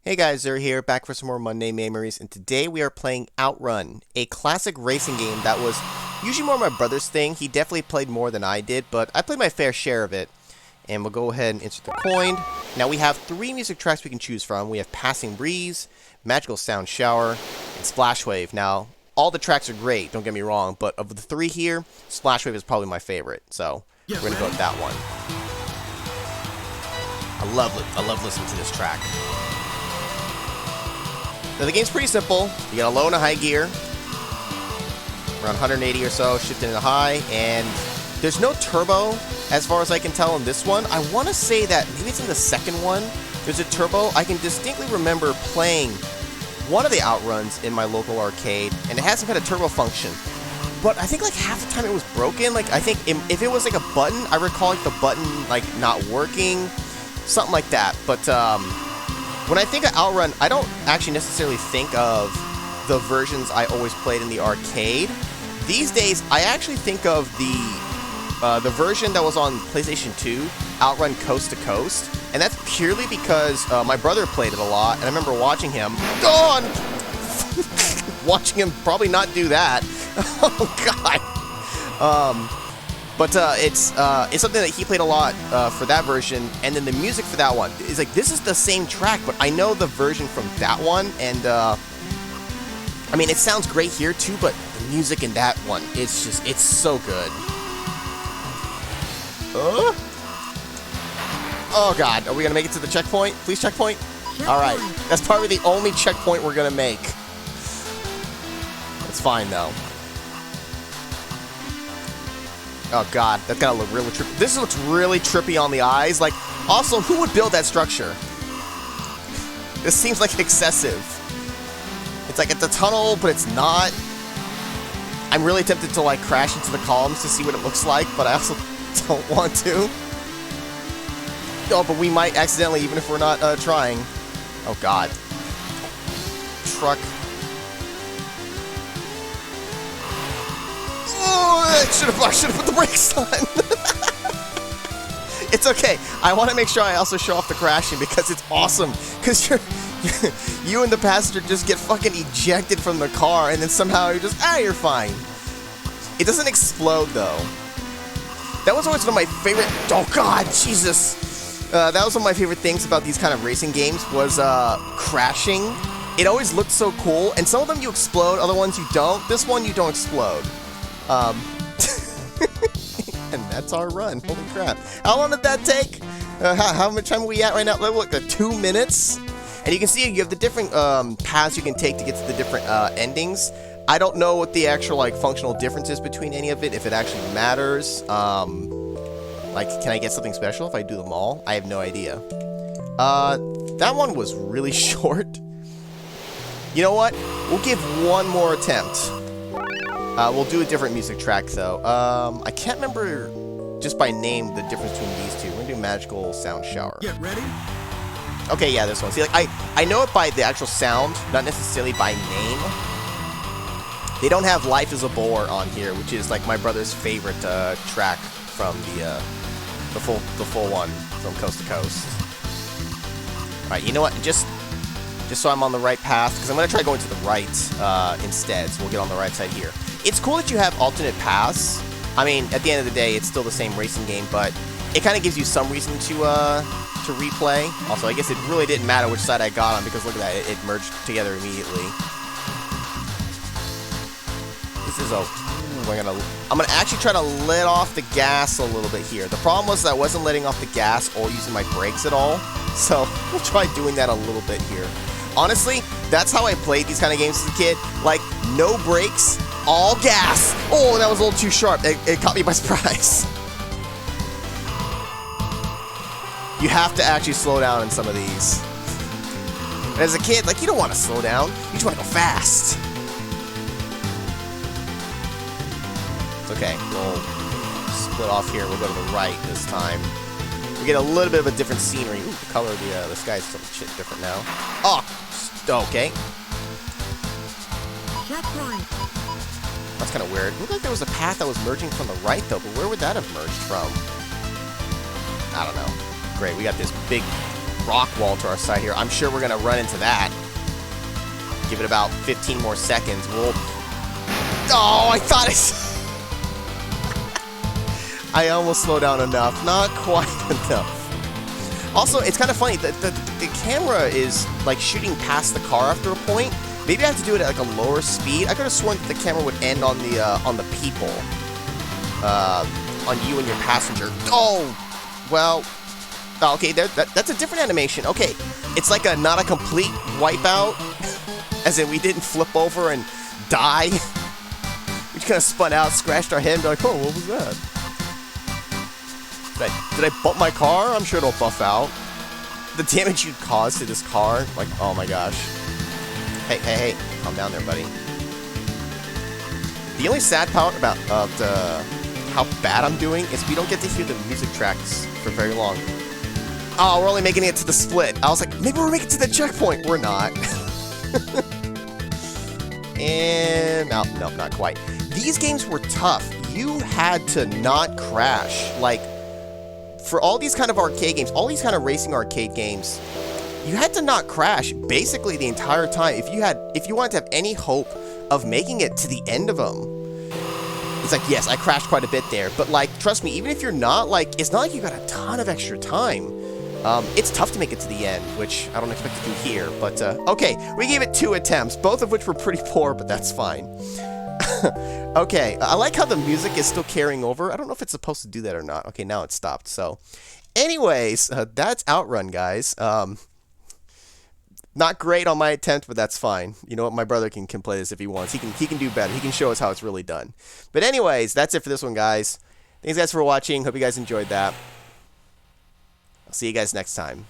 Hey guys, Zer here, back for some more Monday MAMEories, and today we are playing OutRun, a classic racing game that was usually more my brother's thing. He definitely played more than I did, but I played my fair share of it. And we'll go ahead and insert the coin. Now we have 3 music tracks we can choose from. We have Passing Breeze, Magical Sound Shower, and Splash Wave. Now, all the tracks are great, don't get me wrong, but of the 3 here, Splash Wave is probably my favorite. So, we're going to go with that one. I love listening to this track. Now the game's pretty simple. You got a low and a high gear, around 180 or so, shifting into high, and there's no turbo as far as I can tell in this one. I want to say that maybe it's in the second one. There's a turbo. I can distinctly remember playing one of the Outruns in my local arcade, and it has some kind of turbo function. But I think like half the time it was broken. Like I think if it was like a button, I recall like the button like not working, something like that. But when I think of OutRun, I don't actually necessarily think of the versions I always played in the arcade. These days, I actually think of the version that was on PlayStation 2, OutRun Coast to Coast, and that's purely because my brother played it a lot, and I remember watching him. Gone! Watching him probably not do that. Oh God. But it's something that he played a lot for that version, and then the music for that one is like, this is the same track, but I know the version from that one, and I mean, it sounds great here too, but the music in that one, it's so good. Oh God, are we gonna make it to the checkpoint? Please checkpoint? Alright, that's probably the only checkpoint we're gonna make. It's fine though. Oh God, that's gotta look really trippy. This looks really trippy on the eyes. Like, also, who would build that structure? This seems like excessive. It's like it's a tunnel, but it's not. I'm really tempted to like crash into the columns to see what it looks like, but I also don't want to. Oh, but we might accidentally, even if we're not trying. Oh God. Truck. Oh, I should have put the brakes on. It's okay. I want to make sure I also show off the crashing because it's awesome. Because you and the passenger just get fucking ejected from the car, and then somehow you're just, you're fine. It doesn't explode though. That was always one of my favorite. Oh God, Jesus. That was one of my favorite things about these kind of racing games was crashing. It always looked so cool, and some of them you explode, other ones you don't. This one you don't explode. And that's our run. Holy crap. How long did that take? How much time are we at right now? Look, 2 minutes. And you can see you have the different paths you can take to get to the different endings. I don't know what the actual like functional difference is between any of it, if it actually matters. Like, can I get something special if I do them all? I have no idea. That one was really short. You know what? We'll give one more attempt. We'll do a different music track, though. I can't remember just by name the difference between these two. We're gonna do Magical Sound Shower. Get ready. Okay, yeah, this one. See, like, I know it by the actual sound, not necessarily by name. They don't have Life is a Bore on here, which is, like, my brother's favorite track from the full one from Coast to Coast. Alright, you know what? Just so I'm on the right path, because I'm going to try going to the right instead, so we'll get on the right side here. It's cool that you have alternate paths. I mean, at the end of the day, it's still the same racing game, but it kind of gives you some reason to replay. Also, I guess it really didn't matter which side I got on, because look at that, it merged together immediately. This is I'm gonna actually try to let off the gas a little bit here. The problem was that I wasn't letting off the gas or using my brakes at all, so we'll try doing that a little bit here. Honestly, that's how I played these kind of games as a kid. Like, no brakes, all gas. Oh, that was a little too sharp. It caught me by surprise. You have to actually slow down in some of these. And as a kid, like, you don't want to slow down. You just want to go fast. It's okay. We'll split off here. We'll go to the right this time. We get a little bit of a different scenery. Ooh, the color of the sky is some shit different now. Oh, okay. Checkpoint. That's kind of weird. It looked like there was a path that was merging from the right, though, but where would that have merged from? I don't know. Great, we got this big rock wall to our side here. I'm sure we're going to run into that. Give it about 15 more seconds. We'll... Oh, I thought I almost slowed down enough. Not quite enough. Also, it's kind of funny. The camera is like shooting past the car after a point. Maybe I have to do it at like a lower speed. I could have sworn that the camera would end on the people. On you and your passenger. Oh! Well... Oh, okay, that's a different animation. Okay, it's like not a complete wipeout. As in, we didn't flip over and die. We just kind of spun out, scratched our head, and be like, oh, what was that? Did I bump my car? I'm sure it'll buff out. The damage you caused to this car, like, oh my gosh. Hey, calm down there, buddy. The only sad part about how bad I'm doing is we don't get to hear the music tracks for very long. Oh, we're only making it to the split. I was like, maybe we're making it to the checkpoint. We're not. And no, not quite. These games were tough. You had to not crash. Like, for all these kind of arcade games, all these kind of racing arcade games, you had to not crash basically the entire time. If you wanted to have any hope of making it to the end of them. It's like, yes, I crashed quite a bit there, but like, trust me, even if you're not, like, it's not like you got a ton of extra time. It's tough to make it to the end, which I don't expect to do here, but, okay, we gave it 2 attempts, both of which were pretty poor, but that's fine. Okay, I like how the music is still carrying over. I don't know if it's supposed to do that or not. Okay, now it stopped, so. Anyways, that's OutRun, guys. Not great on my attempt, but that's fine. You know what? My brother can play this if he wants. He can do better. He can show us how it's really done. But anyways, that's it for this one, guys. Thanks, guys, for watching. Hope you guys enjoyed that. I'll see you guys next time.